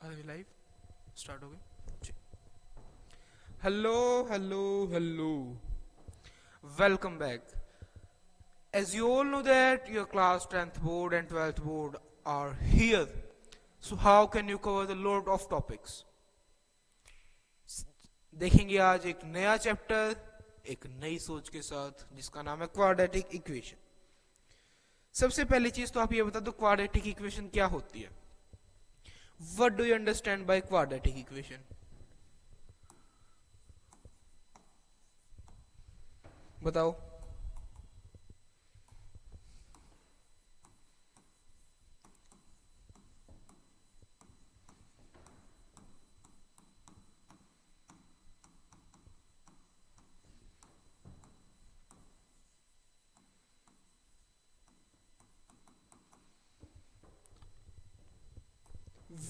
अभी live start हो गई। Hello hello hello, welcome back. As you all know that your class 10th board and 12th board are here. So how can you cover the lot of topics? देखेंगे आज एक नया chapter एक नई सोच के साथ जिसका नाम है क्वाड्रेटिक इक्वेशन। सबसे पहली चीज तो आप ये बता दो क्वाड्रेटिक इक्वेशन क्या होती है। What do you understand by quadratic equation? बताओ।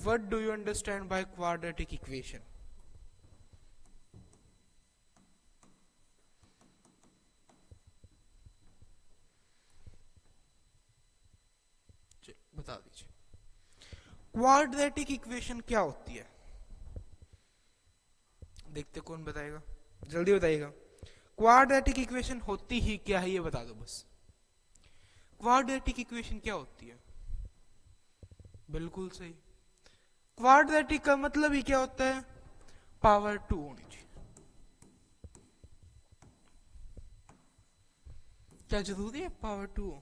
What do you understand by quadratic equation? बता दीजिए क्वाड्रेटिक इक्वेशन क्या होती है। देखते कौन बताएगा, जल्दी बताइएगा। क्वाड्रेटिक इक्वेशन होती ही क्या है ये बता दो बस। क्वाड्रेटिक इक्वेशन क्या होती है? बिल्कुल सही, क्वाड्रेटिक का मतलब ही क्या होता है? पावर 2 होनी चाहिए। क्या जरूरी है power 2?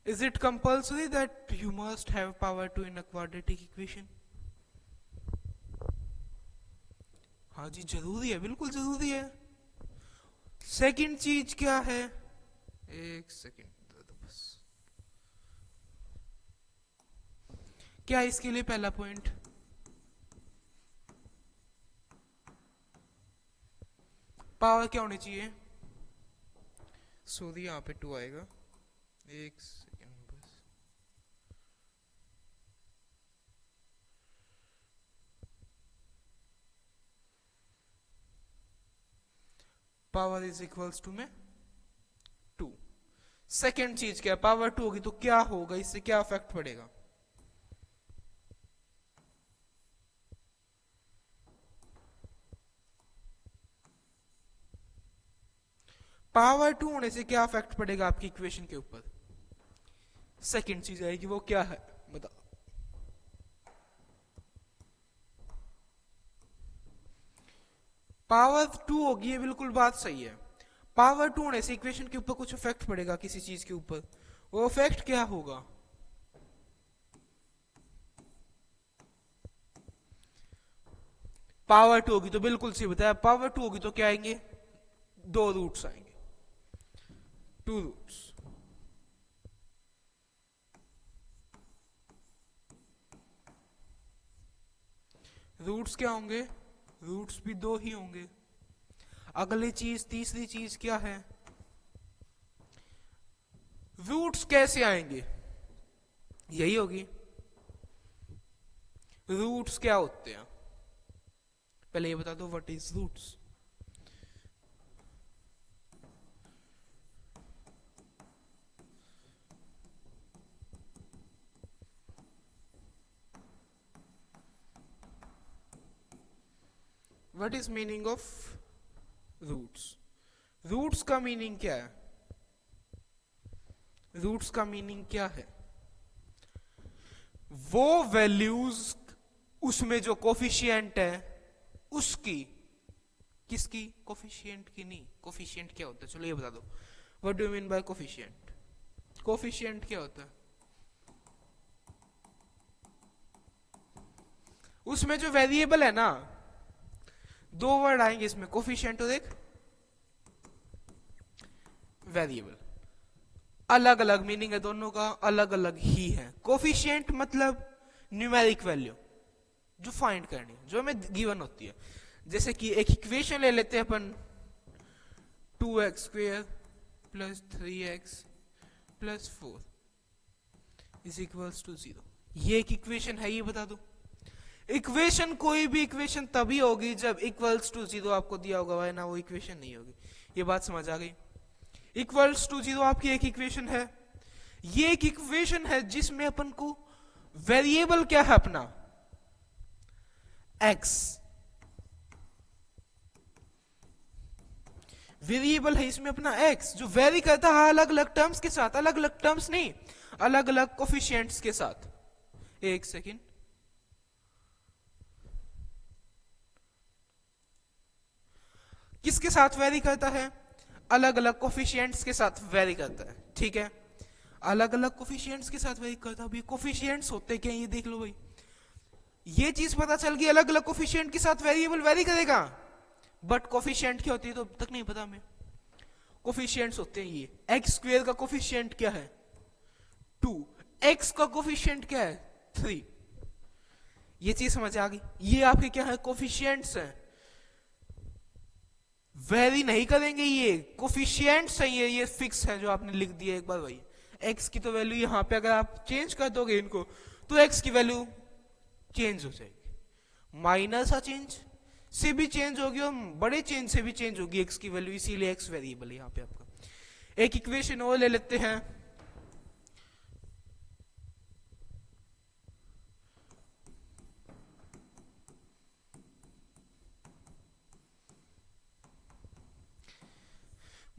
Is it compulsory that you must have power 2 in a quadratic equation? हाँ जी जरूरी है, बिल्कुल जरूरी है। सेकंड चीज क्या है? एक सेकंड दे दो बस। क्या है इसके लिए पहला पॉइंट? पावर क्या होनी चाहिए? सॉरी यहाँ पे 2 आएगा। एक सेकंड बस। पावर इज इक्वल्स टू में 2। सेकेंड चीज क्या है? पावर 2 होगी तो क्या होगा, इससे क्या इफेक्ट पड़ेगा? पावर 2 होने से क्या इफेक्ट पड़ेगा आपकी इक्वेशन के ऊपर? सेकेंड चीज आएगी, वो क्या है बताओ। पावर 2 होगी, ये बिल्कुल बात सही है। पावर 2 होने से इक्वेशन के ऊपर कुछ इफेक्ट पड़ेगा किसी चीज के ऊपर, वो इफेक्ट क्या होगा? पावर 2 होगी तो बिल्कुल सही बताया, पावर 2 होगी तो क्या आएंगे? 2 रूट्स आएंगे, 2 रूट्स। रूट्स क्या होंगे? रूट्स भी 2 ही होंगे। अगली चीज, तीसरी चीज क्या है? रूट्स कैसे आएंगे? यही होगी। रूट्स क्या होते हैं पहले ये बता दो, what is roots? What is meaning of roots? Roots का मीनिंग क्या है? रूट्स का मीनिंग क्या है? वो वैल्यूज, उसमें जो कोफिशिएंट है उसकी, किसकी? कोफिशिएंट की नहीं। कोफिशिएंट क्या होता है चलो ये बता दो। What do you mean by coefficient? Coefficient क्या होता है? उसमें जो वेरिएबल है ना, 2 वर्ड आएंगे इसमें, कोफिशिएंट और एक वेरिएबल। अलग अलग मीनिंग है दोनों का, अलग अलग ही है। कोफिशिएंट मतलब न्यूमेरिक वैल्यू जो फाइंड करनी है, जो हमें गिवन होती है। जैसे कि एक इक्वेशन ले लेते हैं अपन, 2x² plus 3x plus 4 is equals to 0। ये एक इक्वेशन है, ये बता दो। इक्वेशन, कोई भी इक्वेशन तभी होगी जब इक्वल्स टू 0 आपको दिया होगा, वरना वो इक्वेशन नहीं होगी। ये बात समझ आ गई? इक्वल्स टू 0 आपकी एक इक्वेशन है। ये एक इक्वेशन है जिसमें अपन को वेरिएबल क्या है अपना x, वेरिएबल है इसमें अपना x जो वेरी करता है अलग अलग टर्म्स के साथ, अलग अलग टर्म्स नहीं, अलग अलग कोफिशिएंट्स के साथ। एक सेकेंड, किसके साथ वेरी करता है? अलग अलग कोफिशिएंट्स के साथ वेरी करता है, ठीक है। अलग अलग कोफिशिएंट्स के साथ वेरी करता है। कोफिशिएंट्स होते क्या, ये देख लो भाई, ये चीज पता चल गई, अलग अलग कोफिशिएंट के साथ वेरिएबल वेरी करेगा, बट कोफिशिएंट क्या होती है तो अब तक नहीं पता हमें। कोफिशिएंट्स होते हैं ये, एक्स स्क्वेयर का कोफिशिएंट क्या है 2, एक्स का कोफिशिएंट क्या है 3। ये चीज समझ आ गई, ये आपके क्या है कोफिशिएंट्स हैं, वेरी नहीं करेंगे, ये कोफिशिएंट्स हैं, ये फिक्स है जो आपने लिख दिया एक बार भाई। एक्स की तो वैल्यू यहाँ पे अगर आप चेंज कर दोगे इनको तो एक्स की वैल्यू चेंज हो जाएगी, माइनर सा चेंज से भी चेंज होगी और बड़े चेंज से भी चेंज होगी एक्स की वैल्यू, इसीलिए एक्स वेरिएबल है यहाँ पे आपका। एक इक्वेशन और ले लेते हैं,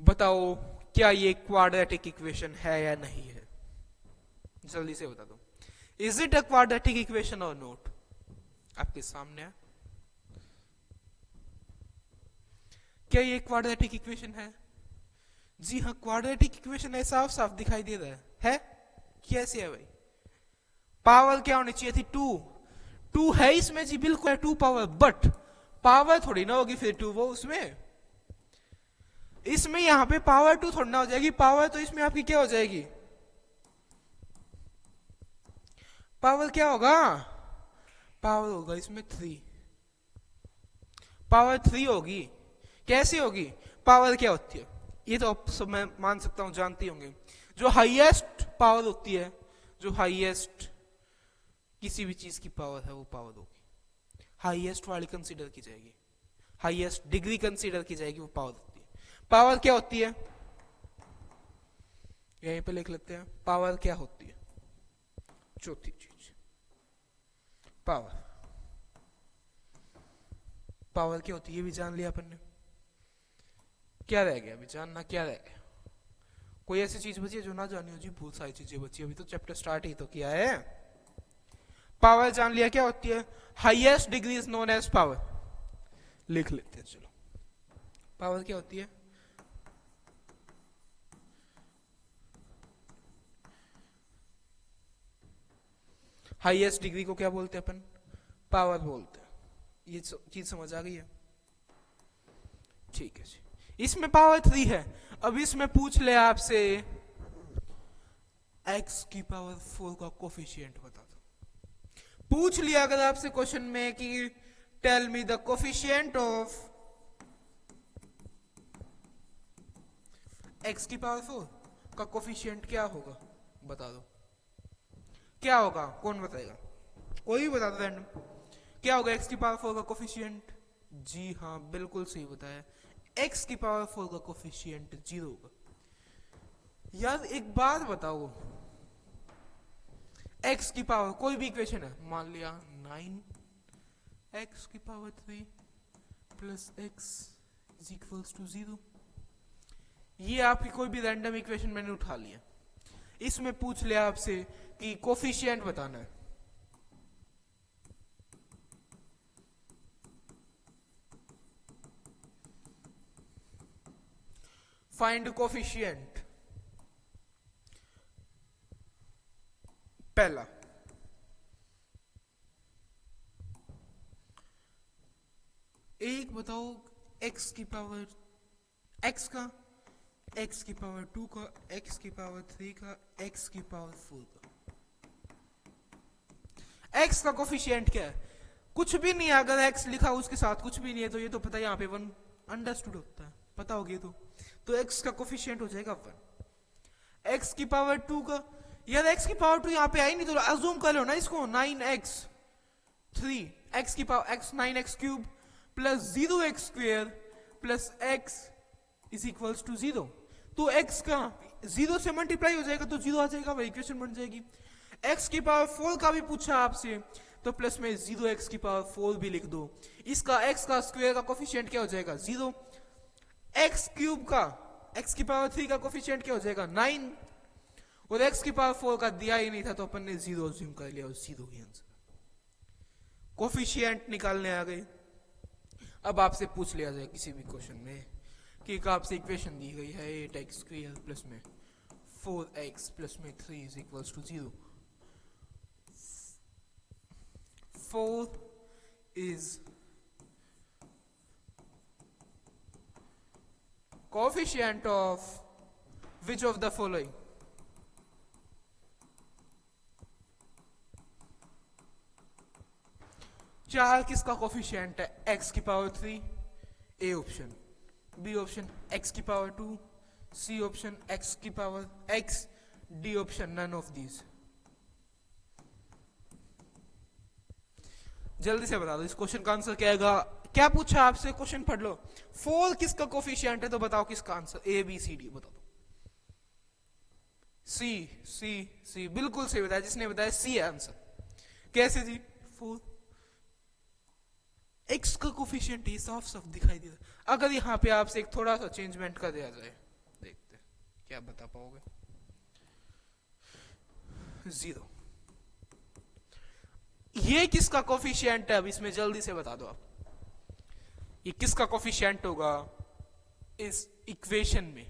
बताओ क्या ये क्वाड्रेटिक इक्वेशन है या नहीं है, जल्दी से बता दो। Is it a quadratic equation और नॉट? आपके सामने है, क्या ये क्वाड्रेटिक इक्वेशन है? जी हाँ, क्वाड्रेटिक इक्वेशन है, साफ साफ दिखाई दे रहा है? कैसे है भाई? पावर क्या होनी चाहिए थी 2 है इसमें जी, बिल्कुल है 2 पावर, बट पावर थोड़ी ना होगी फिर 2 वो उसमें, इसमें यहां पे पावर 2 थोड़ी ना हो जाएगी, पावर तो इसमें आपकी क्या हो जाएगी, पावर क्या होगा, पावर होगा इसमें 3, पावर 3 होगी। कैसे होगी? पावर क्या होती है ये तो सब मैं मान सकता हूं जानती होंगे, जो हाईएस्ट पावर होती है, जो हाईएस्ट किसी भी चीज की पावर है वो पावर होगी, हाईएस्ट वाली कंसीडर की जाएगी, हाईएस्ट डिग्री कंसीडर की जाएगी, वो पावर होती है। पावर क्या होती है यहीं पे लिख लेते हैं, पावर क्या होती है, चौथी चीज पावर, पावर क्या होती है ये भी जान लिया अपन ने। क्या रह गया अभी जानना, क्या रह गया? कोई ऐसी चीज बची है जो ना जानी हो? जी बहुत सारी चीजें बची, अभी तो चैप्टर स्टार्ट ही तो किया है। पावर जान लिया क्या होती है, highest degree is known as power, लिख लेते हैं चलो। पावर क्या होती है, हाईएस्ट डिग्री को क्या बोलते हैं अपन, पावर बोलते हैं। ये चीज समझ आ गई है? ठीक है जी, इसमें पावर 3 है। अब इसमें पूछ ले आपसे x की पावर 4 का कोफिशिएंट बता दो, पूछ लिया अगर आपसे क्वेश्चन में कि tell me the coefficient of x की पावर 4 का कोफिशिएंट क्या होगा, बता दो क्या होगा, कौन बताएगा, कोई भी बता दो रैंडम, क्या होगा x की पावर 4 का कोफिशिएंट? जी हाँ बिल्कुल सही बताया, x की पावर 4 का कोफिशिएंट 0 होगा। यार एक बात बताओ, x की पावर कोई भी इक्वेशन है, मान लिया 9x की power 3 plus x is equals to 0, ये आपकी कोई भी रैंडम इक्वेशन मैंने उठा लिया, इसमें पूछ लिया आपसे कि कोफिशिएंट बताना है, फाइंड कोफिशिएंट। पहला एक बताओ x की पावर x का, x की पावर 2 का, x की पावर 3 का, x की पावर 4 का, x का कोफिशिएंट क्या है? कुछ भी नहीं है, अगर x लिखा उसके साथ कुछ भी नहीं है तो ये तो पता है यहाँ पे 1 अंडरस्टूड होता है, पता होगी तो x का कोफिशिएंट हो जाएगा 1। x की पावर 2 का, यार x की पावर 2 यहाँ पे आई नहीं तो अज्यूम कर लो ना इसको, 9x 3 x की power x 9x cube plus 0x square plus x is equals to 0, तो x का 0 से मल्टीप्लाई हो जाएगा तो 0 आ जाएगा, वही इक्वेशन बन जाएगी। x की पावर 4 का भी पूछा आपसे तो प्लस में 0x की पावर 4 भी लिख दो। इसका x का स्क्वायर का कोफिशिएंट क्या हो जाएगा 0। x क्यूब का x की पावर 3 का कोफिशिएंट क्या हो जाएगा 9 और x की पावर 4 का दिया ही नहीं था तो अपन ने 0 अज्यूम कर लिया और 0 ही आंसर। कोफिशिएंट निकालने आ गए। अब आपसे पूछ लिया जाए किसी भी क्वेश्चन में कि एक आपसे इक्वेशन दी गई है 8x स्क्वायर प्लस में 4x प्लस में 3 is equals to 0। 4 is coefficient of which of the following? चार किसका कोफिशिएंट है x की power 3, A option, B option x की पावर 2, सी ऑप्शन x की power x, D option none of these. जल्दी से बता दो इस क्वेश्चन का आंसर क्या आएगा। क्या पूछा आपसे, क्वेश्चन पढ़ लो। 4 किसका कोफिशिएंट है तो बताओ किसका answer, A B C D बता दो। सी सी सी बिल्कुल सही बताया, जिसने बताया सी है आंसर। कैसे जी, 4 x का कोफिशिएंट ये साफ साफ दिखाई दे रहा है। अगर यहां पे आपसे एक थोड़ा सा चेंजमेंट कर दिया जाए, देखते हैं क्या बता पाओगे। 0 ये किसका कोफिशिएंट है, अब इसमें जल्दी से बता दो आप, ये किसका कोफिशिएंट होगा इस इक्वेशन में।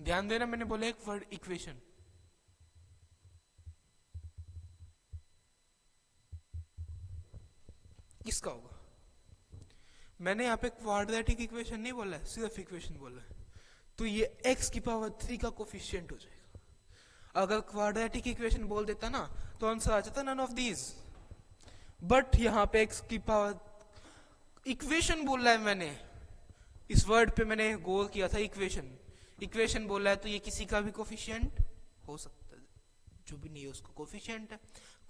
ध्यान देना, मैंने बोला एक वर्ड इक्वेशन। किसका होगा, मैंने यहां पे क्वाड्रेटिक इक्वेशन नहीं बोला है, सिर्फ इक्वेशन बोला है। तो ये x की पावर 3 का कोफिशिएंट हो जाएगा। अगर क्वाड्रेटिक इक्वेशन बोल देता ना तो आंसर आ जाता नन ऑफ दीज, बट यहां पे x की पावर इक्वेशन बोल रहा है। मैंने इस वर्ड पे मैंने गौर किया था, इक्वेशन इक्वेशन बोल रहा है तो ये किसी का भी कोफिशिएंट हो सकता है, जो भी नहीं है उसका कोफिशिएंट है।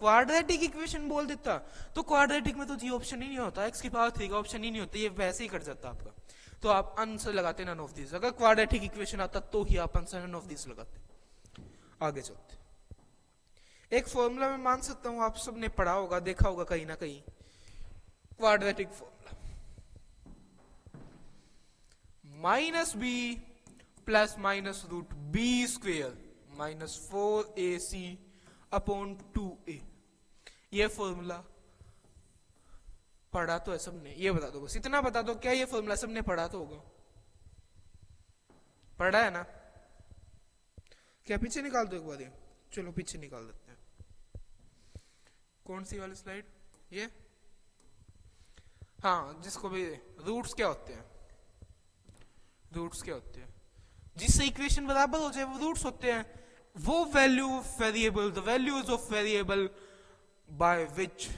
क्वाड्रेटिक इक्वेशन बोल देता तो क्वाड्रेटिक में तो जी ऑप्शन ही नहीं होता, x की पावर 3 का ऑप्शन ही नहीं होता, ये वैसे ही कट जाता आपका। तो आप आंसर लगाते नन ऑफ दिस। अगर क्वाड्रेटिक इक्वेशन आता तो ही आप आंसर नन ऑफ दिस लगाते। आगे चलते, एक फॉर्मूला मैं मान सकता हूं आप सबने पढ़ा होगा, देखा होगा कहीं ना कहीं, quadratic formula minus b plus minus root b square minus 4ac upon 2a। ये फॉर्मूला पढ़ा तो है सबने, ये बता दो, बस इतना बता दो, क्या ये फॉर्मूला सबने पढ़ा तो होगा, पढ़ा है ना। क्या पीछे निकाल दो एक बार ये, चलो पीछे निकाल देते हैं। कौन सी वाली स्लाइड, ये, हाँ, जिसको भी रूट्स क्या होते हैं, रूट्स क्या होते हैं, जिससे इक्वेशन बराबर हो जाए वो रूट्स होते हैं। वो value variable, the values of variable by which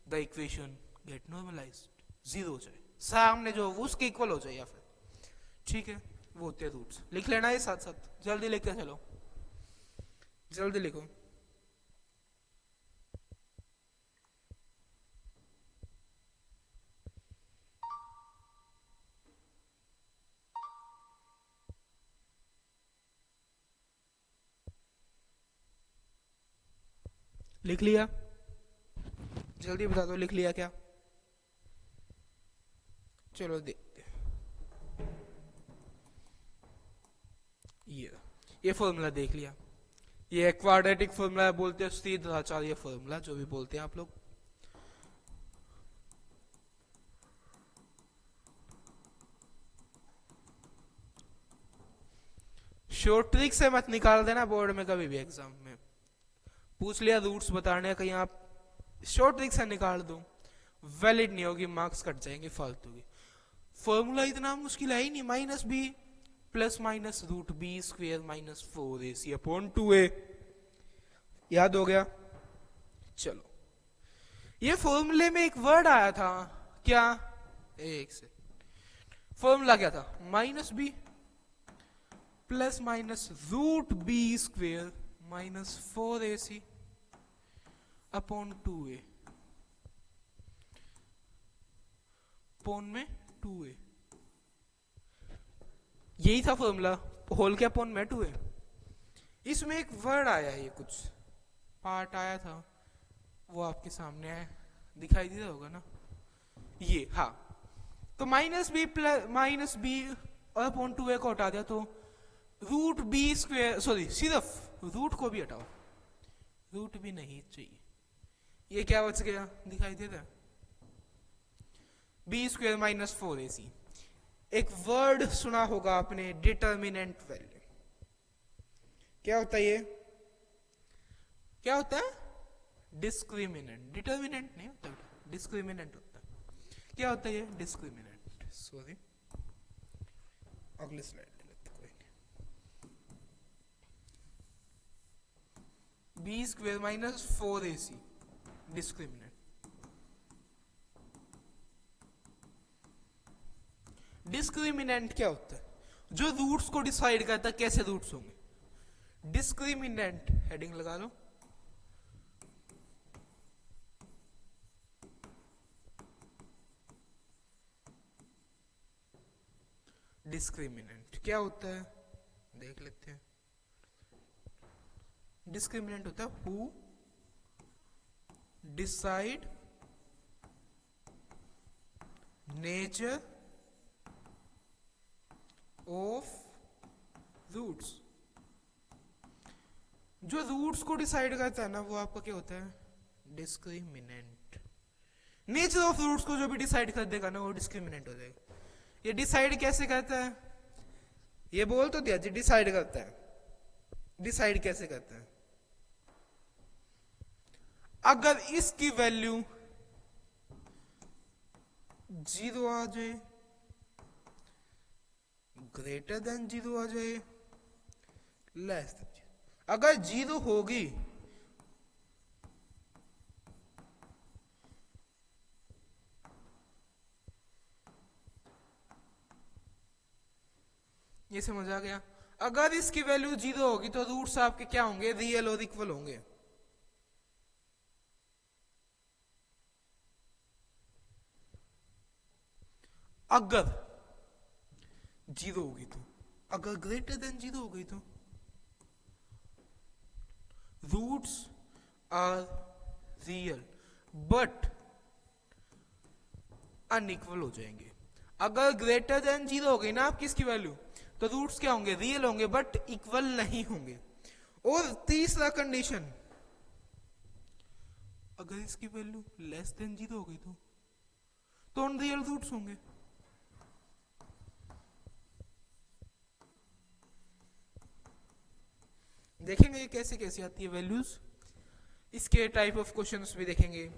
the equation get normalized, 0 हो जाए, सामने जो उसके इक्वल हो जाए या फिर, ठीक है, वो होते हैं रूट्स। लिख लेना है साथ साथ, जल्दी लिखते चलो, जल्दी लिखो। लिख लिया, जल्दी बता दो लिख लिया क्या। चलो देखते हैं, ये फॉर्मूला देख लिया, ये क्वाड्रेटिक फॉर्मूला बोलते हैं, सीधाचार्य फॉर्मूला जो भी बोलते हैं आप लोग। शॉर्ट ट्रिक से मत निकाल देना बोर्ड में, कभी भी एग्जाम में पूछ लिया रूट्स बताने, कहीं आप शॉर्ट ट्रिक से निकाल दो, वैलिड नहीं होगी, मार्क्स कट जाएंगे फालतू की। फॉर्मूला इतना मुश्किल है ही नहीं, minus b plus minus root b square minus 4ac upon 2a, याद हो गया। चलो, ये फॉर्मूले में एक वर्ड आया था, क्या, एक से फॉर्मूला क्या था, minus b plus minus root b square minus 4ac upon 2a, upon में 2a, यही था फॉर्मूला, होल के अपॉन में 2a। इसमें एक वर्ड आया है, ये कुछ पार्ट आया था वो आपके सामने है, दिखाई दे रहा होगा ना ये। हाँ, तो माइनस बी और अपॉन 2a को हटा दिया तो रूट बी स्क्वेयर, सॉरी सिर्फ रूट को भी हटाओ, रूट भी नहीं चाहिए, ये क्या बच गया दिखाई दे रहा है, बी स्क्वेयर माइनस 4ac। एक वर्ड सुना होगा आपने, डिटर्मिनेंट वैल्यू। क्या होता है ये, क्या होता है, डिस्क्रिमिनेंट। डिटर्मिनेंट नहीं होता, डिस्क्रिमिनेंट होता है। क्या होता है ये, डिस्क्रिमिनेंट। सॉरी, अगले स्लाइड ले लेते कोई नहीं। B square minus 4ac discriminant. Discriminant क्या होता है, जो रूट्स को डिसाइड करता है कैसे रूट्स होंगे। डिस्क्रिमिनेंट हेडिंग लगा लो। डिस्क्रिमिनेंट क्या होता है देख लेते हैं। डिस्क्रिमिनेंट होता है who decide nature of roots. जो रूट्स को डिसाइड करता है ना वो आपका क्या होता है, डिस्क्रिमिनेंट। नेचर ऑफ रूट्स को जो भी डिसाइड कर देगा ना वो डिस्क्रिमिनेंट हो जाएगा। ये डिसाइड कैसे करता है, ये बोल तो दिया जी, डिसाइड करता है। डिसाइड कैसे करता है, अगर इसकी वैल्यू 0 आ जाए, ग्रेटर देन 0 आ जाए, लेस देन 0। अगर 0 होगी ये समझ आ गया। अगर इसकी वैल्यू 0 होगी तो रूट्स आपके क्या होंगे, रियल और इक्वल होंगे। अगर 0 होगी तो, अगर ग्रेटर देन 0 हो गई तो roots are real but unequal हो जाएंगे। अगर ग्रेटर देन 0 हो गई ना आपकी इसकी वैल्यू तो रूट्स क्या होंगे, रियल होंगे बट इक्वल नहीं होंगे। और तीसरा कंडीशन, अगर इसकी वैल्यू लेस देन 0 हो गई तो अनरियल रूट्स होंगे। देखेंगे ये कैसे कैसे आती है वैल्यूज, इसके टाइप ऑफ क्वेश्चंस भी देखेंगे।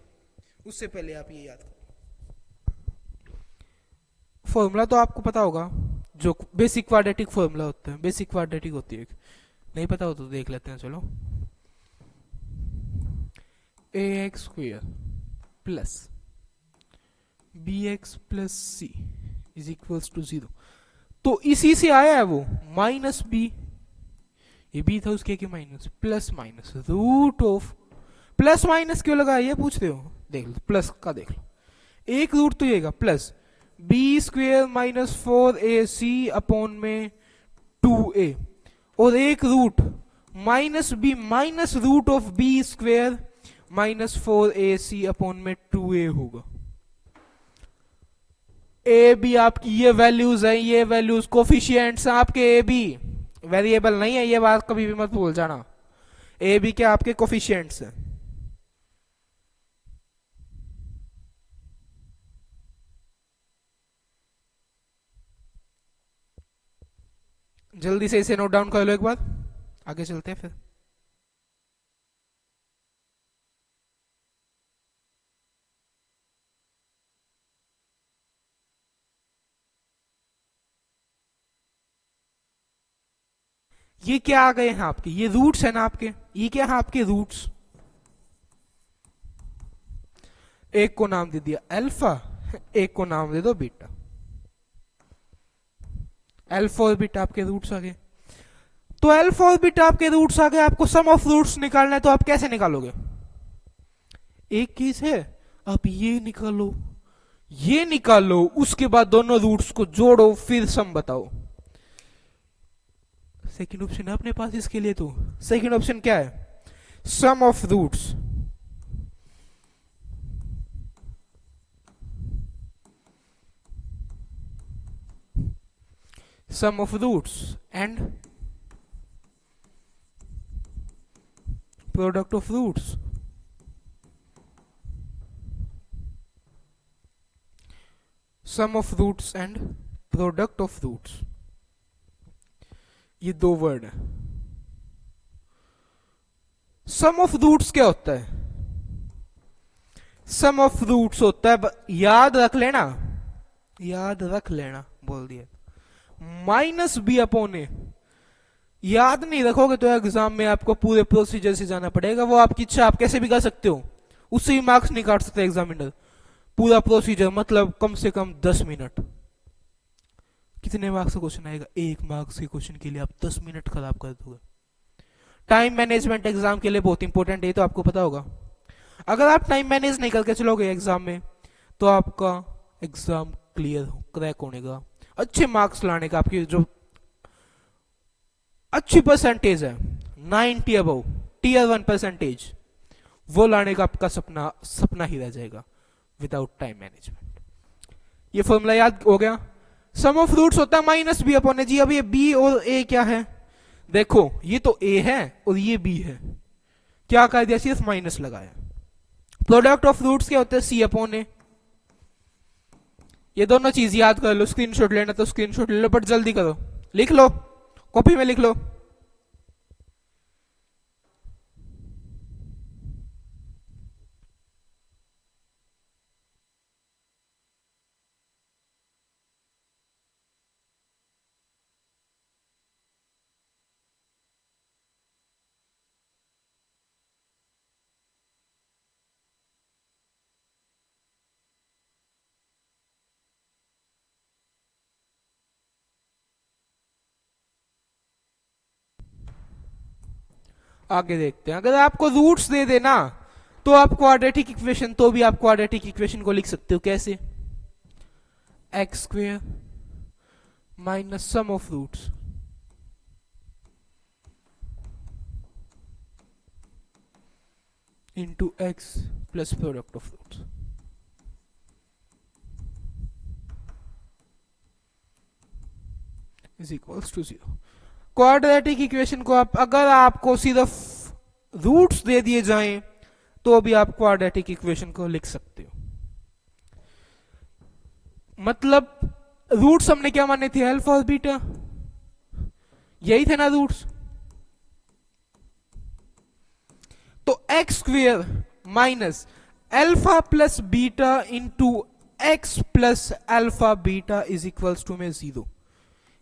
उससे पहले आप ये याद करो, फॉर्मूला तो आपको पता होगा, जो बेसिक क्वाड्रेटिक फॉर्मूला होता है, बेसिक क्वाड्रेटिक होती है। नहीं पता हो तो देख लेते हैं, चलो। ax square plus bx plus c is equals to 0। तो इसी से आया है वो माइनस बी, ये बी था उसके minus, plus minus root of, plus minus क्यों लगा ये पूछ रहे हो, देख लो प्लस का देख लो। एक रूट तो येगा plus b square minus 4ac upon में 2a, और एक root minus b minus root of b square minus 4ac upon में 2a होगा। ए बी आपकी ये वैल्यूज है, ये वैल्यूज कोफिशिएंट्स हैं आपके, ए बी वेरिएबल नहीं है, ये बात कभी भी मत भूल जाना। ए बी के आपके कोफिशिएंट्स हैं। जल्दी से इसे नोट डाउन कर लो एक बार, आगे चलते हैं फिर। ये क्या आ गए हैं आपके, ये रूट्स है ना आपके, ये क्या है आपके रूट्स। एक को नाम दे दिया अल्फा, एक को नाम दे दो बीटा। अल्फा और बीटा आपके रूट्स आ गए। तो अल्फा और बीटा आपके रूट्स आ गए, आपको सम ऑफ रूट्स निकालना है तो आप कैसे निकालोगे, एक चीज है आप ये निकालो, ये निकालो, उसके बाद दोनों रूट्स को जोड़ो फिर सम बताओ। सेकंड ऑप्शन है अपने पास इसके लिए। तो सेकंड ऑप्शन क्या है, sum of roots and product of roots. Sum of roots and product of roots, ये दो वर्ड है. सम ऑफ रूट्स क्या होता है? सम ऑफ रूट्स होता है, याद रख लेना, याद रख लेना, बोल दिया. माइनस बी अपॉन ए. याद नहीं रखोगे तो एग्जाम में आपको पूरे प्रोसीजर से जाना पड़ेगा. वो आपकी इच्छा, आप कैसे भी कर सकते हो, उससे ही मार्क्स नहीं काट सकते एग्जामिनर. पूरा प्रोसीजर मतलब कम से कम 10 मिनट. कितने मार्क्स का क्वेश्चन आएगा? 1 मार्क्स के क्वेश्चन के लिए आप 10 मिनट खराब कर दोगे. टाइम मैनेजमेंट एग्जाम के लिए बहुत इंपॉर्टेंट है, तो आपको पता होगा. अगर आप टाइम मैनेज नहीं करके चलोगे एग्जाम में, तो आपका एग्जाम क्लियर क्रैक होने का, अच्छे मार्क्स लाने का, आपकी जो अच्छी परसेंटेज है 90 अबव टीयर 1 परसेंटेज, वो लाने का आपका सपना सपना ही रह जाएगा विदाउट टाइम मैनेजमेंट. ये फॉर्मूला याद हो गया. सम ऑफ रूट्स होता है माइनस बी अपॉन ए. जी अब ये बी और ए क्या है? देखो ये तो ए है और ये बी है, क्या कर दिया? सिर्फ माइनस लगाया. प्रोडक्ट ऑफ रूट्स क्या होता है? सी अपॉन ए. ये दोनों चीज याद कर लो. स्क्रीनशॉट लेना तो स्क्रीनशॉट ले लो, बट जल्दी करो, लिख लो, कॉपी में लिख लो. आगे देखते हैं. अगर आपको रूट्स दे देना तो आप क्वाड्रेटिक इक्वेशन, तो भी आप क्वाड्रेटिक इक्वेशन को लिख सकते हो. कैसे? X square minus sum of roots into x plus product of roots is equals to 0. Quadratic equation को आप, अगर आपको सिर्फ रूट्स दे दिए जाएं तो भी आप क्वाड्रेटिक इक्वेशन को लिख सकते हो. मतलब रूट्स हमने क्या माने थे? अल्फा और बीटा, यही थे ना रूट्स. तो x square minus alpha plus beta into x plus alpha beta is equals to में 0.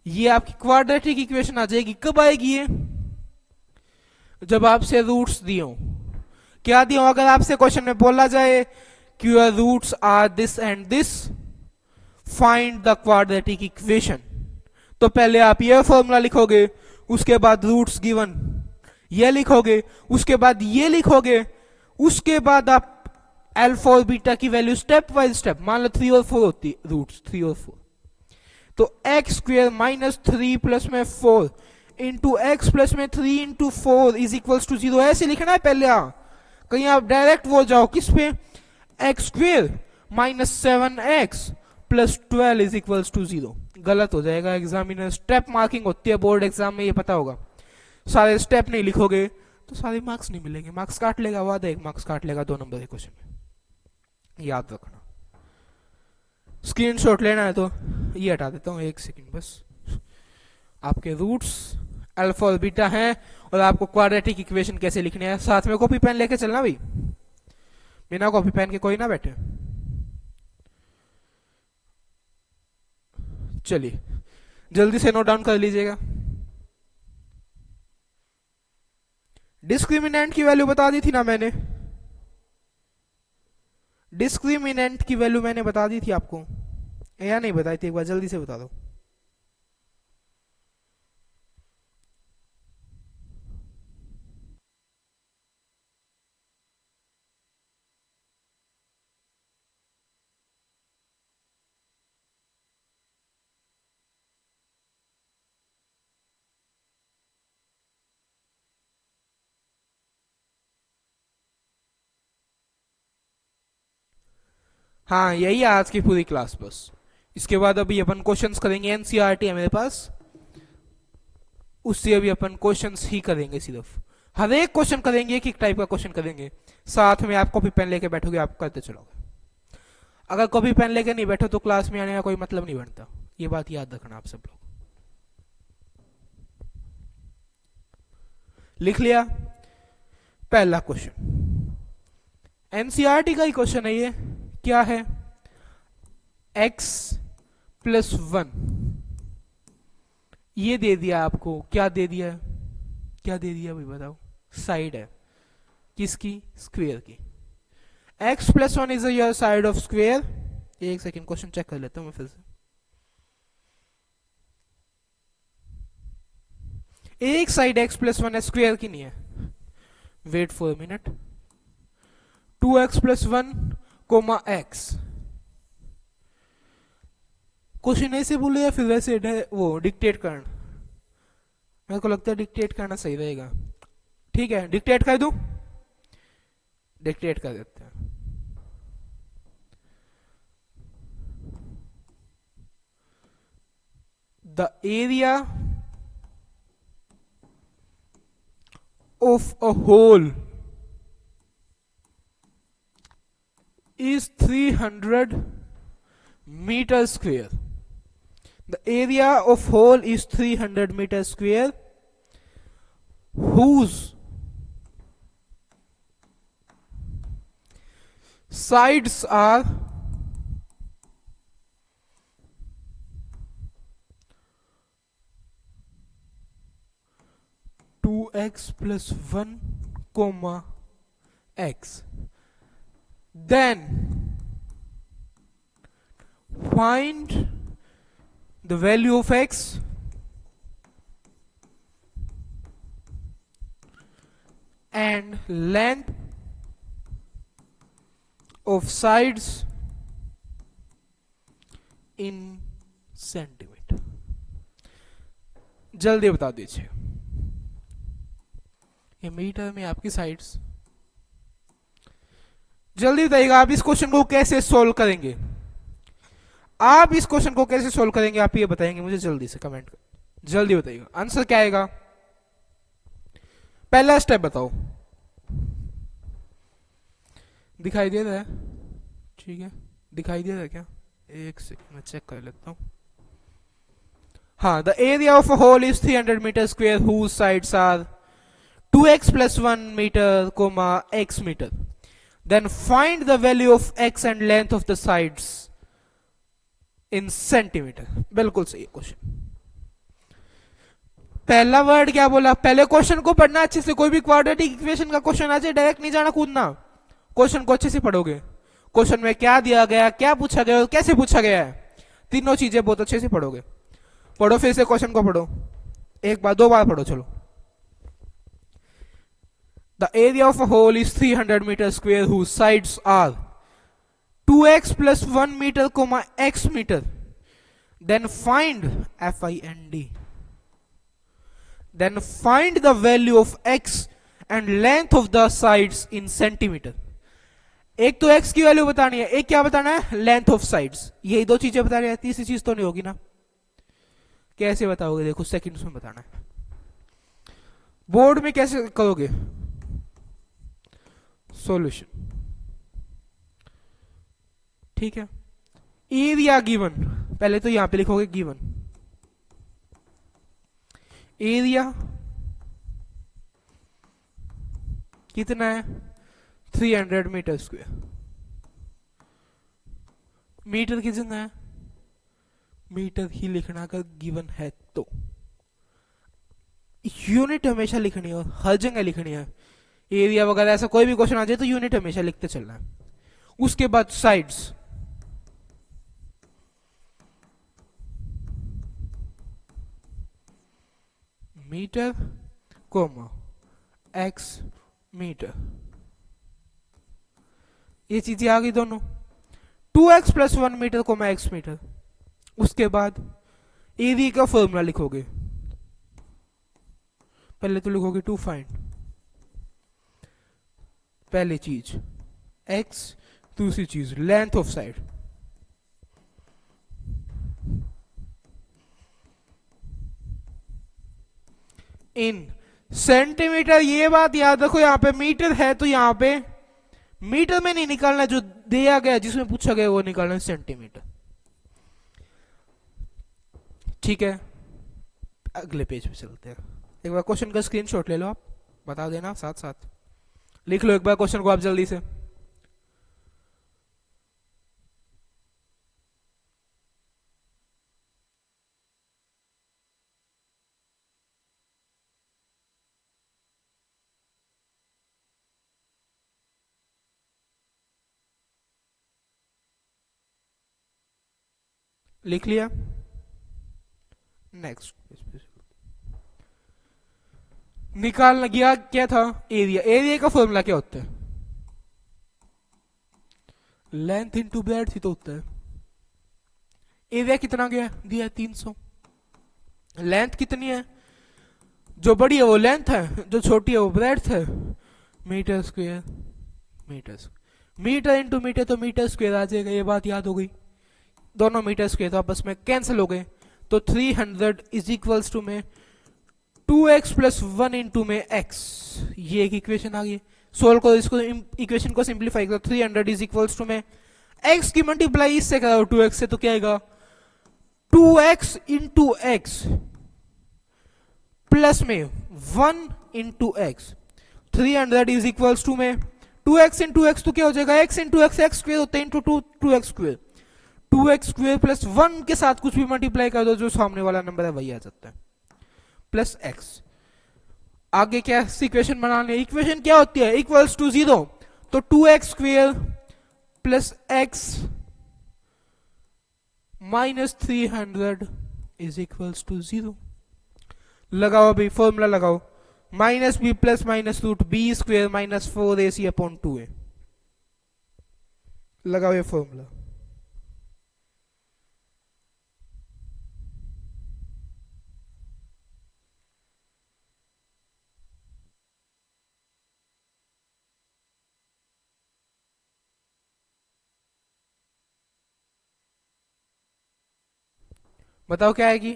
ये आपकी क्वाड्रेटिक इक्वेशन आ जाएगी. कब आएगी ये? जब आपसे रूट्स दिए हो. क्या दिए हो? अगर आपसे क्वेश्चन में बोला जाए कि your roots are this and this, find the quadratic equation, तो पहले आप ये फॉर्मूला लिखोगे, उसके बाद रूट्स गिवन ये लिखोगे, उसके बाद ये लिखोगे, उसके बाद आप अल्फा और बीटा की वैल्यू स्टेप बाय स्टेप, मान लो 3 और 4 होती है रूट्स, 3 और 4, तो एक्स स्क्वेयर माइनस 3 प्लस में 4 इंटू एक्स प्लस में 3 इंटू 4 इज इक्वल्स टू 0. ऐसे लिखना है पहले. कहीं आप डायरेक्ट वो जाओ किस पे? X square minus 7x plus 12 is equals to 0. गलत हो जाएगा. एग्जामिनर स्टेप मार्किंग होती है बोर्ड एग्जाम में, ये पता होगा. सारे स्टेप नहीं लिखोगे तो सारे मार्क्स नहीं मिलेंगे, मार्क्स काट लेगा. वादा 1 मार्क्स काट लेगा 2 नंबर के क्वेश्चन में, याद रखना. स्क्रीनशॉट लेना है तो ये हटा देता हूं, 1 सेकंड बस. आपके रूट्स अल्फा और बीटा हैं और आपको क्वाड्रेटिक इक्वेशन कैसे लिखने हैं. साथ में कॉपी पेन लेके चलना भाई, बिना कॉपी पेन के कोई ना बैठे. चलिए जल्दी से नोट डाउन कर लीजिएगा. डिस्क्रिमिनेंट की वैल्यू बता दी थी ना मैंने, डिस्क्रिमिनेंट की वैल्यू मैंने बता दी थी आपको, या नहीं बताई थी? एक बार जल्दी से बता दो. हाँ यही है आज की पूरी क्लास बस। इसके बाद अभी अपन क्वेश्चंस करेंगे, एनसीईआरटी है मेरे पास, उससे अभी अपन क्वेश्चंस ही करेंगे सिर्फ। हर एक क्वेश्चन करेंगे, एक एक टाइप का क्वेश्चन करेंगे। साथ में आप कॉपी पेन लेके बैठोगे, आप करते चलोगे। अगर कॉपी पेन लेके नहीं बैठो तो क्लास में आने का कोई मतलब नहीं बनता। ये बात याद रखना आप सब लोग। लिख लिया? पहला क्वेश्चन एनसीईआरटी का ही क्वेश्चन है ये। क्या है? x प्लस 1 ये दे दिया आपको। क्या दे दिया? क्या दे दिया भाई बताओ? साइड है किसकी? स्क्वेयर की। x plus 1 is your side of square. एक सेकेंड क्वेश्चन चेक कर लेता हूं मैं फिर से। एक साइड x प्लस 1 है, स्क्वेयर की नहीं है। Wait for a minute. 2x plus 1 comma x। क्वेश्चन ऐसे बोले या फिर वैसे वो डिक्टेट करना? मेरे को लगता है डिक्टेट करना सही रहेगा। ठीक है, डिक्टेट कर दूं? डिक्टेट कर देते हैं। The area of a hole is 300 meter square. The area of hole is 300 meter square whose sides are 2x plus 1 comma x. Then find the value of x and length of sides in centimetre. जल्दी बता दीजिए। ये metre में आपकी sides. जल्दी बताइएगा आप इस क्वेश्चन को कैसे सोल्व करेंगे। आप इस क्वेश्चन को कैसे सोल्व करेंगे आप ये बताएंगे मुझे जल्दी से कमेंट कर। जल्दी बताइएगा आंसर क्या आएगा। पहला स्टेप बताओ। दिखाई दे रहा है? ठीक है, दिखाई दे रहा है क्या? एक सेकंड मैं चेक कर लेता हूं। हाँ, the area of a hall is 300 metre square whose sides are 2x plus 1 meter comma x meter. Then find the value of x and length of the sides in centimeter. बिल्कुल सही question. पहला word क्या बोला? पहले question को पढ़ना अच्छे से। कोई भी क्वाड्रेटिक इक्वेशन का क्वेश्चन आ जाए डायरेक्ट नहीं जाना कूदना। क्वेश्चन को अच्छे से पढ़ोगे। क्वेश्चन में क्या दिया गया, क्या पूछा गया और कैसे पूछा गया है, तीनों चीजें बहुत अच्छे से पढ़ोगे। पढ़ो फिर से क्वेश्चन को पढ़ो, एक बार दो बार पढ़ो। चलो। The area of a hole is 300 meter square whose sides are 2x plus 1 meter comma x meter. Then find find. Then find the value of x and length of the sides in centimeter. एक तो x की value बतानी है, एक क्या बताना है? Length of sides. यही दो चीजें बतानी है, तीसरी चीज तो नहीं होगी ना। कैसे बताओगे? देखो सेकंड्स में बताना है। बोर्ड में कैसे करोगे सॉल्यूशन? ठीक है, एरिया गिवन, पहले तो यहां पे लिखोगे गिवन एरिया कितना है? 300 मीटर स्क्वायर। मीटर कितना है? मीटर ही लिखना अगर गिवन है तो। यूनिट हमेशा लिखनी है, हर जगह लिखनी है। एरिया वगैरह ऐसा कोई भी क्वेश्चन आ जाए तो यूनिट हमेशा लिखते चलना है। उसके बाद sides, metre comma x metre. ये चीजें आ गई दोनों। 2x plus 1 metre comma x metre. उसके बाद एरिया का फॉर्मूला लिखोगे। पहले तो लिखोगे टू फाइंड, पहली चीज x दूसरी चीज length of side, in centimetre. ये बात याद रखो, यहां पे मीटर है तो यहां पे मीटर में नहीं निकालना, जो दिया गया जिसमें पूछा गया वो निकालना है सेंटीमीटर। ठीक है, अगले पेज पे चलते हैं। एक बार क्वेश्चन का स्क्रीनशॉट ले लो, आप बता देना, साथ साथ लिख लो एक बार क्वेश्चन को आप जल्दी से। लिख लिया, नेक्स्ट। निकालना गया क्या था, एरिया। एरिया का फॉर्मूला क्या होता है, लेंथ इंटू ब्रेड्थ ही तो होता है। एरिया कितना गया, दिया 300। लेंथ कितनी है, जो बड़ी है वो लेंथ है, जो छोटी है वो ब्रेड्थ है। Metre square, metre into metre तो मीटर स्क्वायर आ जाएगा, ये बात याद हो गई। दोनों मीटर स्क्वायर तो आपस में कैंसिल हो गए, तो 300 इज इक्वल्स टू में 2x प्लस 1 इंटू में x। ये एक इक्वेशन आ गई। सोल्व करो इसको, इक्वेशन को सिंप्लीफाई करो। 300 इज इक्वल्स टू में x की मल्टीप्लाई इससे कराओ 2x से, तो क्या आएगा 2x इंटू एक्स प्लस में 1 into x. 300 is equals to में 2x इंटू एक्स, तो क्या हो जाएगा x into x, x square होता है इंटू 2x स्क्वेयर। 2x स्क्वेयर प्लस 1 के साथ कुछ भी मल्टीप्लाई कर दो, जो सामने वाला नंबर है वही आ जाता है, प्लस x। आगे क्या इक्वेशन बनानी है, इक्वेशन क्या होती है, इक्वल्स टू 0, तो 2x स्क्वेयर plus x minus 300 is equals to 0। लगाओ अभी फॉर्मूला लगाओ, minus b plus minus root b square minus 4ac upon 2a। लगाओ ये फॉर्मूला। बताओ क्या आएगी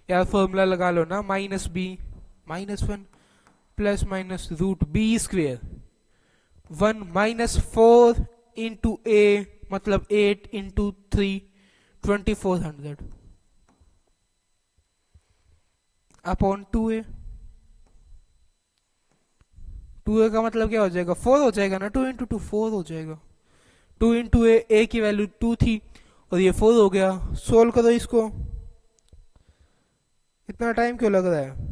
यार, फॉर्मूला लगा लो ना, minus b minus 1 plus minus root b square 1 minus 4 into a मतलब 8 इंटू 3 2400 अपॉन 2a। 2a का मतलब क्या हो जाएगा, 4 हो जाएगा ना, 2 इंटू 2 4 हो जाएगा। 2 इंटू ए की वैल्यू 2 थी और ये 4 हो गया। सोल्व करो इसको, इतना टाइम क्यों लग रहा है।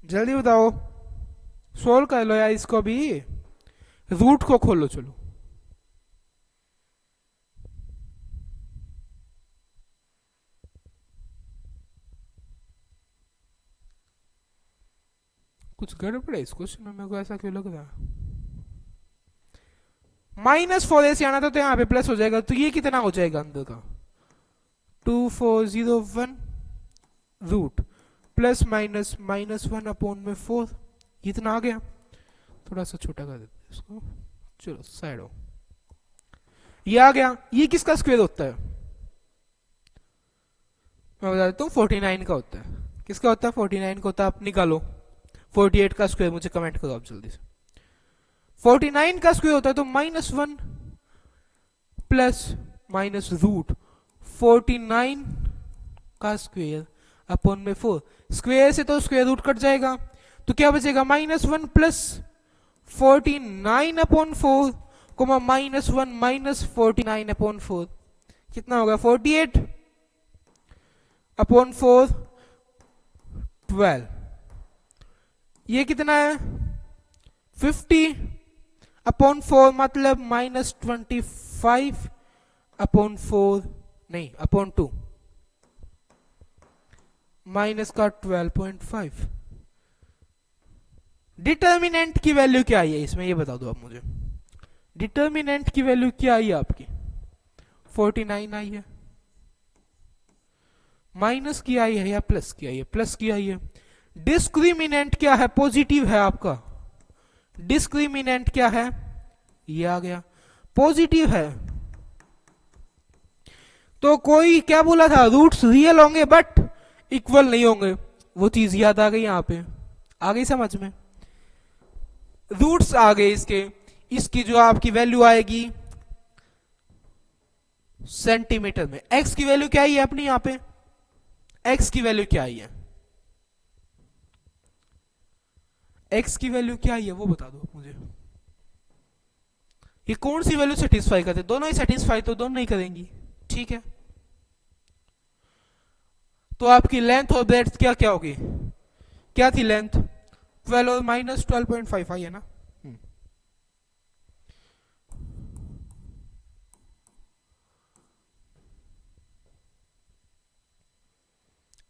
जल्दी बताओ, सोल्व कर लो यार इसको भी, रूट को खोलो चलो। कुछ गड़बड़ है इस क्वेश्चन में, मेरे को ऐसा क्यों लग रहा है। माइनस 4 से आना था तो यहाँ पे प्लस हो जाएगा, तो ये कितना हो जाएगा अंदर का 2401 root plus minus minus 1 upon में 4, इतना आ गया। थोड़ा सा छोटा कर देते हैं इसको, चलो साइड हो। ये आ गया। ये किसका स्क्वायर होता है, मैं बता देता हूँ 49 का होता है। किसका होता है, 49 का होता है। आप निकालो 48 का स्क्वायर, मुझे कमेंट करो आप जल्दी से। 49 का स्क्वायर होता है तो माइनस 1 प्लस माइनस रूट 49 का स्क्वायर अपॉन में 4। स्क्वायर से तो स्क्वायर रूट कट जाएगा, तो क्या बचेगा minus 1 plus 49 upon 4 comma minus 1 minus 49 upon 4, कितना होगा 48 अपॉन 4 12। ये कितना है 50 अपॉन 4 मतलब माइनस 25 अपॉन 4 नहीं अपॉन 2 माइनस का 12.5। डिटर्मिनेंट की वैल्यू क्या आई है इसमें, ये बता दो आप मुझे। डिटर्मिनेंट की वैल्यू क्या आई है आपकी? 49 आई है। माइनस की आई है या प्लस की आई है? प्लस की आई है। डिस्क्रिमिनेंट क्या है? पॉजिटिव है आपका। डिस्क्रिमिनेंट क्या है? ये आ गया, पॉजिटिव है। तो कोई क्या बोला था, रूट्स रियल होंगे बट इक्वल नहीं होंगे, वो चीज याद आ गई यहां पे। आ गई समझ में? रूट्स आ गए इसके, इसकी जो आपकी वैल्यू आएगी सेंटीमीटर में। एक्स की वैल्यू क्या आई है अपनी यहां पे? एक्स की वैल्यू क्या आई है? एक्स की वैल्यू क्या आई है वो बता दो मुझे। ये कौन सी वैल्यू सेटिस्फाई करते? दोनों ही सेटिस्फाई तो दोनों नहीं करेंगी, ठीक है। तो आपकी लेंथ और ब्रेड्थ क्या क्या होगी? क्या थी लेंथ? 12 और माइनस 12.5 आई है ना।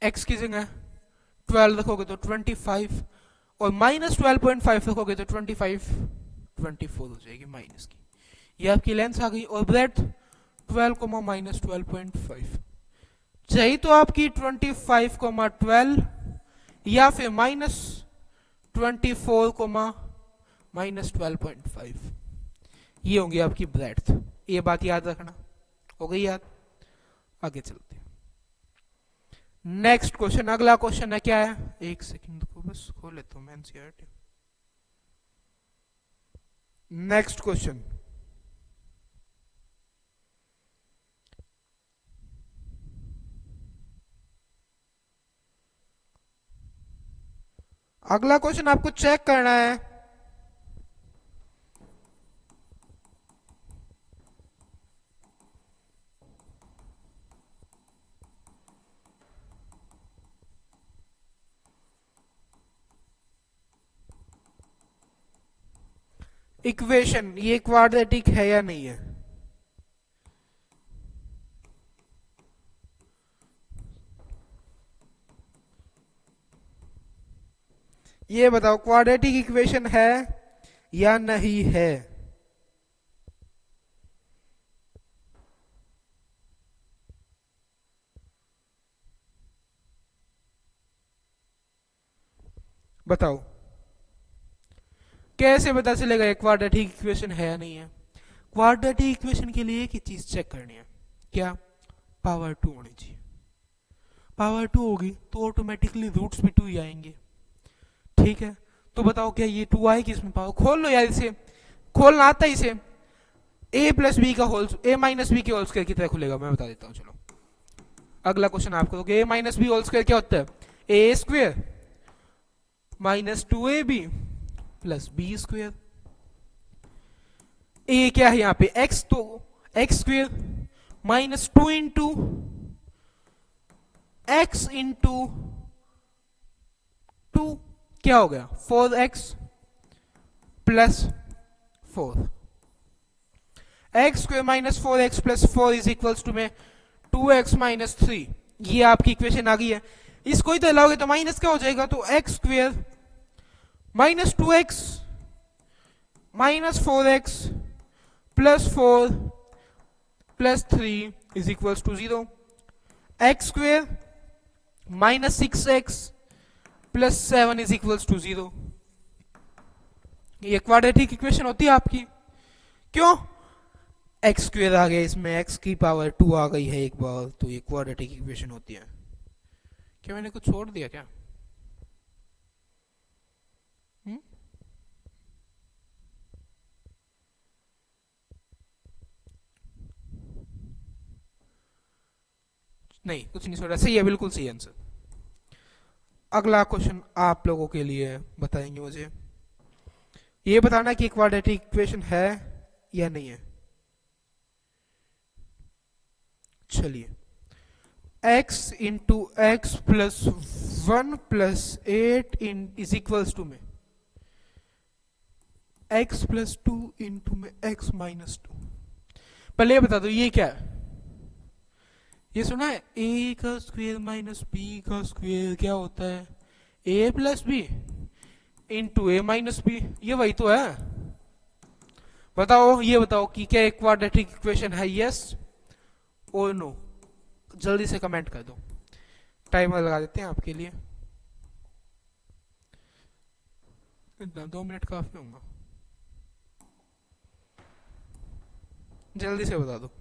एक्स की जगह 12 रखोगे तो 25, और माइनस 12.5 रखोगे तो 25, 24 हो जाएगी माइनस की। ये आपकी लेंथ आ गई। और ब्रेड्थ 12 माइनस 12.5, चाहिए तो आपकी 25 12 या फिर माइनस 24 माइनस 12.5, ये होंगी आपकी ब्रेड्थ। ये बात याद रखना, हो गई याद? आगे चलते हैं। नेक्स्ट क्वेश्चन, अगला क्वेश्चन है क्या है, एक सेकंड को बस खोल लेता हूं मैं एनसीईआरटी। नेक्स्ट क्वेश्चन, अगला क्वेश्चन आपको चेक करना है। इक्वेशन ये क्वाड्रेटिक है या नहीं है? ये बताओ क्वाड्रेटिक इक्वेशन है या नहीं है? बताओ कैसे पता चलेगा ये क्वाड्रेटिक इक्वेशन है या नहीं है? क्वाड्रेटिक इक्वेशन के लिए एक ही चीज चेक करनी है, क्या? पावर 2 होनी चाहिए। पावर 2 होगी तो ऑटोमेटिकली रूट्स भी 2 ही आएंगे, ठीक है। तो बताओ क्या ये 2 आएगी इसमें पावर? खोल लो यार, इसे खोलना आता है इसे। ए प्लस बी का होल, ए माइनस बी के होल स्क्वायर की तरह खुलेगा, मैं बता देता हूँ। चलो अगला क्वेश्चन आप करोगे, a minus b whole square क्या होता है? A square minus 2ab plus b square. A क्या है यहाँ पे? एक्स, तो x square minus 2 into x into 2 क्या हो गया? 4x plus 4। X square minus 4x plus 4 is equals to में 2x माइनस 3। ये आपकी इक्वेशन आ गई है। इसको ही तो लाओगे तो माइनस क्या हो जाएगा? तो x square minus 2x minus 4x plus 4 plus 3 is equals to 0। X square minus 6x plus 7 is equals to 0। ये क्वाड्रेटिक इक्वेशन होती है आपकी। क्यों? एक्स स्क्वायर आ गया इसमें, एक्स की पावर 2 आ गई है एक बार, तो ये क्वाड्रेटिक इक्वेशन होती है। क्या मैंने कुछ छोड़ दिया क्या? नहीं कुछ नहीं छोड़ा, सही है, बिल्कुल सही आंसर। अगला क्वेश्चन आप लोगों के लिए बताएंगे मुझे, ये बताना कि क्वाड्रेटिक इक्वेशन है या नहीं है। चलिए, x into x plus 1 plus 8 is equals to में x प्लस 2 इंटू में x माइनस 2। पहले ये बता दो ये क्या है? ये सुना है a का स्क्वायर माइनस b का स्क्वायर क्या होता है? a plus b. Into a minus b, ये वही तो है। बताओ, ये बताओ कि क्या एक क्वाड्रेटिक इक्वेशन है, यस और नो? जल्दी से कमेंट कर दो, टाइमर लगा देते हैं आपके लिए। इतना 2 मिनट काफी होगा, जल्दी से बता दो।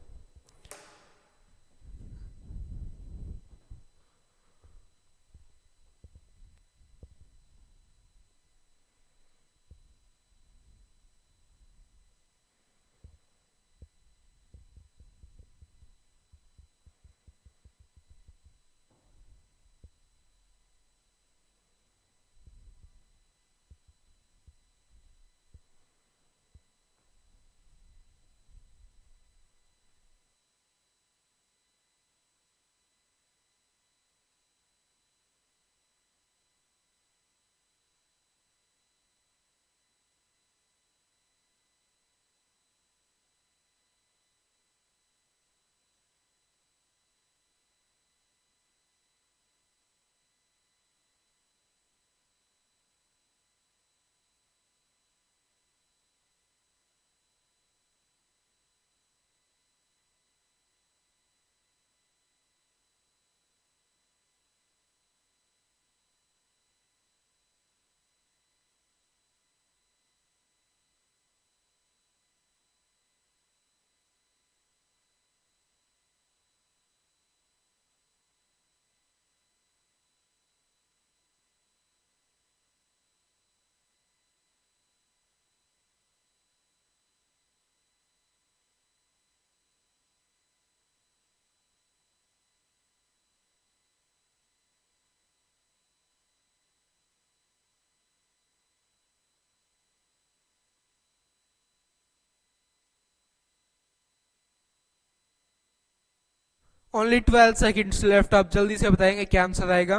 ओनली 12 सेकेंड्स लेफ्ट, आप जल्दी से बताएंगे क्या आंसर आएगा।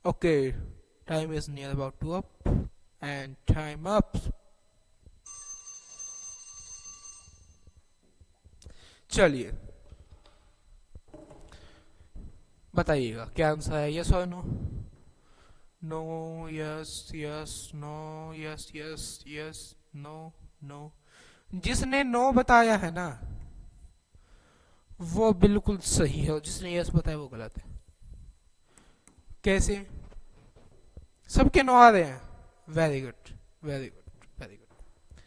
Okay, time is near about to up and time up. चलिए बताइएगा क्या आंसर है, यस और no? No, yes yes, no, yes yes yes, no no. जिसने नो बताया है ना वो बिल्कुल सही है, और जिसने यस बताया वो गलत है। कैसे? सबके नो आ रहे हैं, very good very good very good.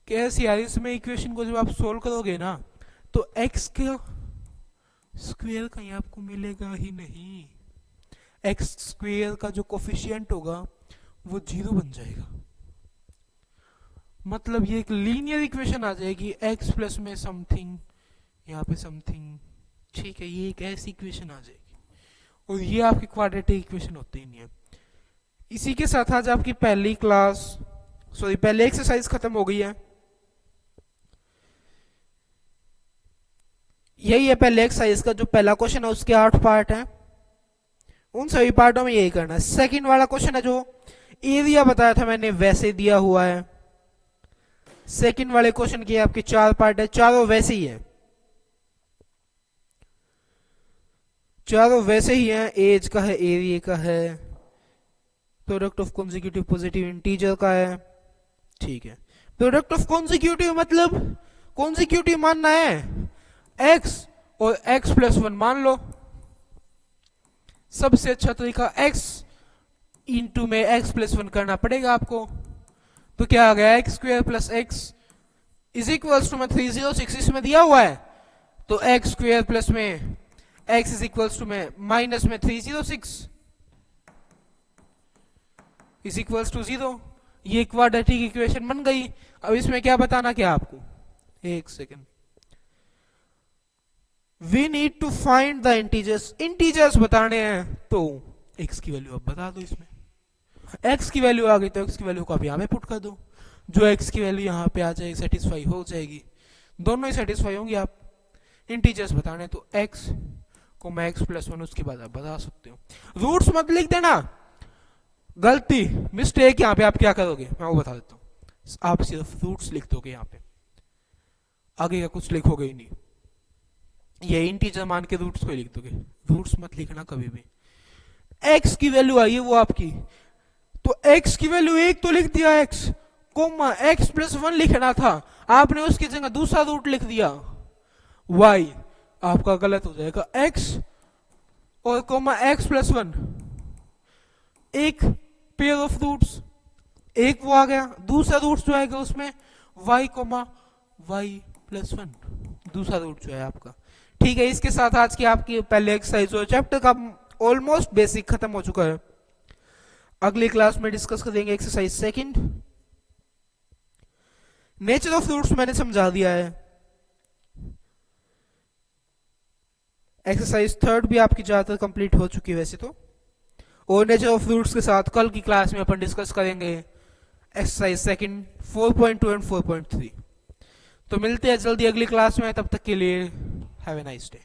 कैसे यार, इसमें इक्वेशन को जब आप सोल्व करोगे ना तो एक्स का स्क्वायर कहीं आपको मिलेगा ही नहीं। एक्स स्क्वायर का जो कोफिशिएंट होगा वो 0 बन जाएगा। मतलब ये एक लीनियर इक्वेशन आ जाएगी, एक्स प्लस में समथिंग, यहाँ पे समथिंग, ठीक है, ये एक ऐसी इक्वेशन आ जाएगी, और ये आपकी क्वाड्रेटिक इक्वेशन होती ही नहीं है। इसी के साथ आज आपकी पहली क्लास, सॉरी पहले एक्सरसाइज खत्म हो गई है। यही है पहले एक्सरसाइज का जो पहला क्वेश्चन है, उसके 8 पार्ट हैं, उन सभी पार्टों में यही करना है। सेकंड वाला क्वेश्चन है जो एरिया बताया था मैंने वैसे दिया हुआ है। सेकंड वाले क्वेश्चन के आपके 4 पार्ट है, चारों वैसे ही है, चारों वैसे ही हैं। एज का है, एरिया का है, product of consecutive positive integer का है, ठीक है। प्रोडक्ट ऑफ कॉन्जिक्यूटिव मतलब कॉन्जिक्यूटिव मानना है, एक्स और एक्स प्लस 1 मान लो। सबसे अच्छा तरीका एक्स इंटू में एक्स प्लस 1 करना पड़ेगा आपको। तो क्या आ गया, x square plus x is equals to में 306 इसमें दिया हुआ है, तो एक्स स्क्वायर प्लस में एक्स इज इक्वल्स टू में माइनस में 306 इज इक्वल्स टू 0। ये क्वाड्रेटिक इक्वेशन बन गई। अब इसमें क्या बताना, क्या आपको, एक second, we need to find the integers, integers बताने हैं, तो एक्स की वैल्यू अब बता दो। इसमें एक्स की वैल्यू आ गई तो एक्स की वैल्यू को आप यहां पे पुट कर दो, जो एक्स की वैल्यू यहां पे आ जाएगी सेटिस्फाई हो जाएगी, दोनों ही सेटिस्फाई होंगी। आप इंटीजर्स बताने तो एक्स को मैं एक्स प्लस 1 उसके बाद आप बता सकते हो। रूट्स मत लिख देना, गलती मिस्टेक यहां पे आप क्या करोगे मैं वो बता देता हूं। आप सिर्फ रूट्स लिख दोगे, यहां पे आगे का कुछ लिखोगे ही नहीं, ये इंटीजर मान के रूट्स को लिख दोगे, रूट्स मत लिखना कभी भी। एक्स की वैल्यू आई है वो आपकी तो x की वैल्यू 1 तो लिख दिया x, कोमा x प्लस 1 लिखना था, आपने उसकी जगह दूसरा रूट लिख दिया y, आपका गलत हो जाएगा। x और कोमा x प्लस 1, एक पेयर ऑफ रूट्स, एक वो आ गया, दूसरा रूट जो आएगा उसमें y कोमा y प्लस 1, दूसरा रूट जो है आपका। ठीक है, इसके साथ आज की आपकी पहले एक्सरसाइज और चैप्टर का ऑलमोस्ट बेसिक खत्म हो चुका है। अगली क्लास में डिस्कस करेंगे exercise second. Nature of roots मैंने समझा दिया है। एक्सरसाइज थर्ड भी आपकी ज्यादातर कंप्लीट हो चुकी है वैसे तो, और नेचर ऑफ रूट्स के साथ कल की क्लास में अपन डिस्कस करेंगे एक्सरसाइज सेकंड 4.2 एंड 4.3। तो मिलते हैं जल्दी अगली क्लास में, तब तक के लिए हैव ए नाइस डे।